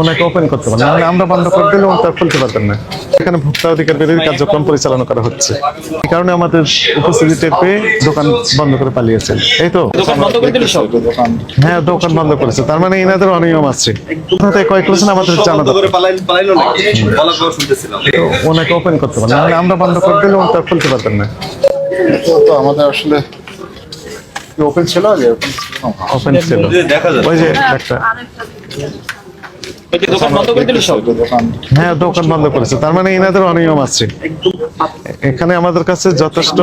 ওনাকে ওপেন করতে পারেন, নাহলে আমরা বন্ধ করে দিলে ওটা খুলতে পারবেন না। এখানে ভোক্তা অধিকার বিরোধী কার্যক্রম পরিচালনা করা হচ্ছে, এই কারণে আমাদের উপস্থিতি টের পেয়ে দোকান বন্ধ করে পালিয়েছেন। এই তো হ্যাঁ, দোকান বন্ধ করেছে, তার মানে এনাদের অনিয়ম আছে। কয়েক বছর আমাদের জানা ওনাকে ওপেন করতে পারেন, নাহলে আমরা বন্ধ করে দিলে ওটা খুলতে পারবেন না। তো আমাদের আসলে ওপেন ছিল, ওপেন ছিল ওই যে একটা হ্যাঁ, দোকান বন্ধ করেছে, তার মানে এনাদের অনিয়ম আছে। এখানে আমাদের কাছে যথেষ্ট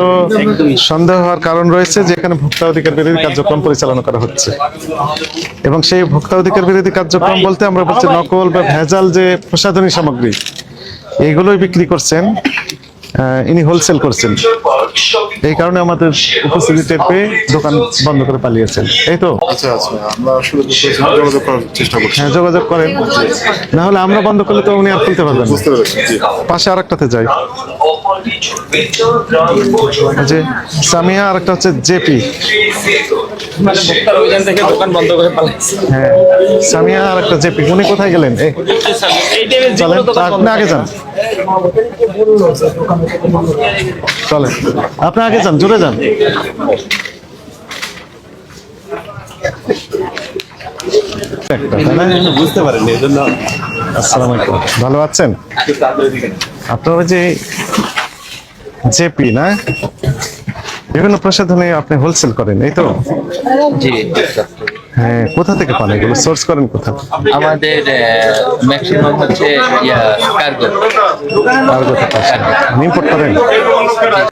সন্দেহ হওয়ার কারণ রয়েছে যে এখানে ভোক্তা অধিকার বিরোধী কার্যক্রম পরিচালনা করা হচ্ছে, এবং সেই ভোক্তা অধিকার বিরোধী কার্যক্রম বলতে আমরা বলছি নকল বা ভেজাল যে প্রসাধনী সামগ্রী এইগুলোই বিক্রি করছেন, ইনি হোলসেল করছেন। এই কারণে আমাদের উপস্থিতি টের পেয়ে দোকান বন্ধ করে পালিয়েছেন। এই তো আচ্ছা আচ্ছা, আমরা আসলে যোগাযোগ করার চেষ্টা করছি। হ্যাঁ, যোগাযোগ করেন, না হলে আমরা বন্ধ করলে তো উনি আর খুলতে পারবেন না। বুঝতে পেরেছি। পাশে আরেকটাতে যাই, যে সামিয়া, আরেকটা হচ্ছে জেপি। হ্যাঁ, সামিয়া আর একটা জেপি। উনি কোথায় গেলেন? চলেন, আপনি আগে যান, চলেন আপনি আগে যান, জোরে যান। বুঝতে পারেননি, এই জন্য। আসসালামু আলাইকুম, ভালো আছেন? আপনার ওই যে জেপি না, বিভিন্ন প্রসাধনী আপনি হোলসেল করেন, এই তো? জি, হ্যাঁ, কোথা থেকে পান এগুলো? সোর্স করেন কোথা? আমাদের ম্যাক্সিমাম হচ্ছে কার্গো থেকে ইম্পোর্ট করেন।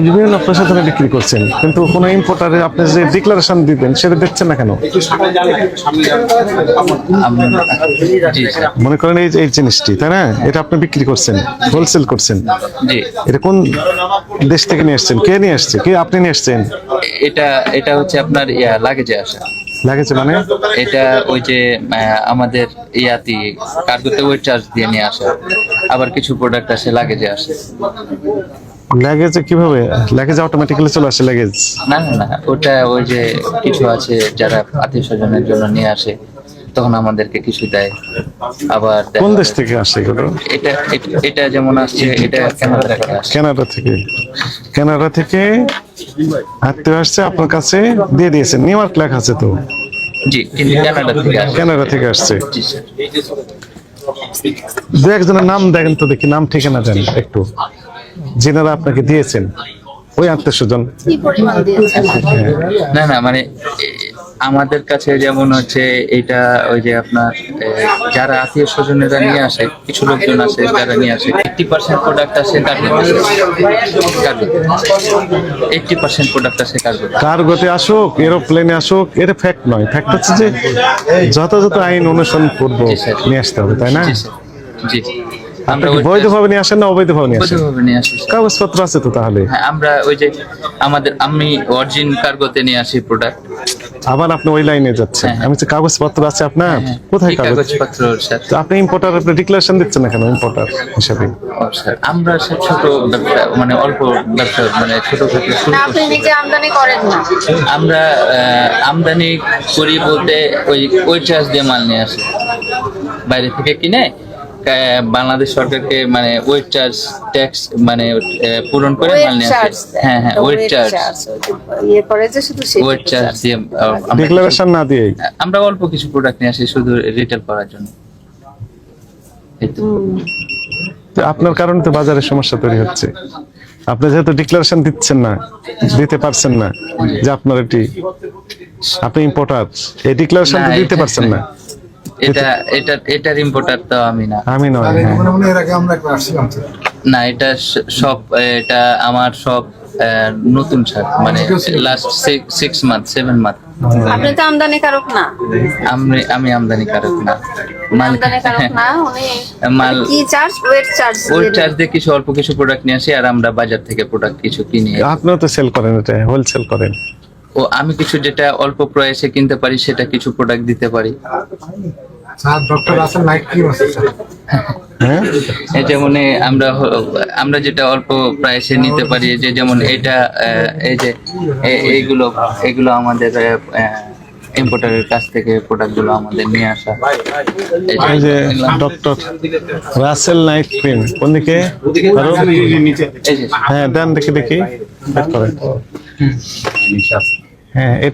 বিভিন্ন প্রসাধনী বিক্রি করছেন, কিন্তু কোনো ইম্পোর্টারে আপনি যে ডিক্লারেশন দিবেন সেটা দেখছেন না কেন? জি স্যার। মনে করেন এই জিনিসটি, তাই না, এটা আপনি বিক্রি করছেন, হোলসেল করছেন। জি, এটা কোন দেশ থেকে নিয়ে আসছেন? কে নিয়ে আসছে? কে আপনি নিয়ে আসছেন? এটা হচ্ছে আপনার লাগেজে আসা। লাগেছে মানে? এটা ওই যে আমাদের কার্গোতে ওয়েট চার্জ দিয়ে নিয়ে আসা, আবার কিছু প্রোডাক্ট আসে লাগেজে আসে। লাগেজে কিভাবে? লাগেজ অটোমেটিক্যালি চলে আসে লাগেজ? না না না, ওটা ওই যে কিছু আছে যারা আত্মীয় স্বজনের জন্য নিয়ে আসে, তখন আমাদেরকে কিছু দেয়। আবার কোন দেশ থেকে আসে এগুলো? এটা যেমন আসছে, এটা কানাডা থেকে আসছে। কানাডা থেকে? কানাডা থেকে আত্মীয় আসছে, আপনার কাছে দিয়ে দিয়েছেন। নিউ ইয়র্ক লেখা আছে তো? জি, কিন্তু কানাডা থেকে আসছে। কানাডা থেকে আসছে। জি স্যার। দু একজনের নাম দেখেন তো দেখি, নাম ঠিকানা দেন একটু, যিনারা আপনাকে দিয়েছেন, ওই আত্মীয় স্বজন। না না, মানে আমাদের কাছে যেমন হচ্ছে এটা ওই যে আপনার যারা আত্মীয় স্বজনেরা নিয়ে আসে, কিছু লোকজন আসে যারা নিয়ে আসে, 80% প্রোডাক্ট আসে কার্গোতে। 80% প্রোডাক্ট আসে কার্গোতে। কার্গোতে আসুক, এরোপ্লেনে আসুক, এটা ফ্যাক্ট নয়। ফ্যাক্ট হচ্ছে যে যথাযথ আইন অনুসরণ করবো, নিয়ে আসতে হবে, তাই না? জি স্যার, জি। আমরা বৈধভাবে নিয়ে আসেন না অবৈধভাবে নিয়ে আসেন? বৈধভাবে নিয়ে আসি। কাগজপত্র আছে তো তাহলে? হ্যাঁ, আমরা ওই যে আমি অরিজিন কার্গোতে নিয়ে আসি প্রোডাক্ট। আবার আপনি ওই লাইনে যাচ্ছেন। হ্যাঁ। আমি তো কাগজপত্র আছে আপনার? কোথায় কাগজপত্র স্যার? তো আপনি ইম্পোর্টার, আপনি ডিক্লারেশন দিচ্ছেন না কেন ইম্পোর্টার হিসাবে? স্যার, আমরা ছোট ব্যবসা, মানে অল্প ব্যবসা, মানে ছোটখাটো শুরু আপনি নিজে আমদানি করেন না? আমরা আমদানি করি বলতে ওই চার্জ দিয়ে মাল নিয়ে আসি, বাইরে থেকে কিনে বাংলাদেশ সরকারকে মানে ওয়েট চার্জ ট্যাক্স মানে পূরণ করে মাল নিয়ে আসি। হ্যাঁ হ্যাঁ, ওয়েট চার্জ ওয়েট চার্জ দিয়ে ডিক্লারেশন না দিয়ে আমরা অল্প কিছু প্রোডাক্ট নিয়ে আসি শুধু রিটেল করার জন্য। তো আপনার কারণে তো বাজারে সমস্যা তৈরি হচ্ছে। আপনি যেহেতু ডিক্লারেশন দিচ্ছেন না, দিতে পারছেন না যে আপনার আপনি ইম্পোর্টার, এই ডিক্লারেশন তো দিতে পারছেন না। এটার ইম্পোর্টার তো আমি না। আমি নয়। না, এটা সব, এটা আমার সব নতুন ছাড়, মানে লাস্ট 6 মান্থ 7 মান্থ। আপনি তো আমদানিকারক না? আমি আমদানিকারক না। মাল কি চার্জ? ওয়েট চার্জ দিয়ে কিছু অল্প কিছু প্রোডাক্ট নিয়ে আসি, আর আমরা বাজার থেকে প্রোডাক্ট কিছু কিনি। আপনিও তো সেল করেন, এটা হোলসেল করেন। ও আমি কিছু যেটা অল্প প্রাইসে কিনতে পারি সেটা কিছু প্রোডাক্ট দিতে পারি। যেমন আমরা যেটা অল্প প্রাইসে নিতে পারি, যে যেমন এটা এই যে এইগুলো আমাদের ইম্পোর্টারের কাছ থেকে প্রোডাক্টগুলো আমাদের নিয়ে আসা। এই যে ডক্টর রাসেল নাইট ক্রিম কোন দিকে আরো? এই যে হ্যাঁ দেন দেখি বের করেন। হ্যাঁ এটা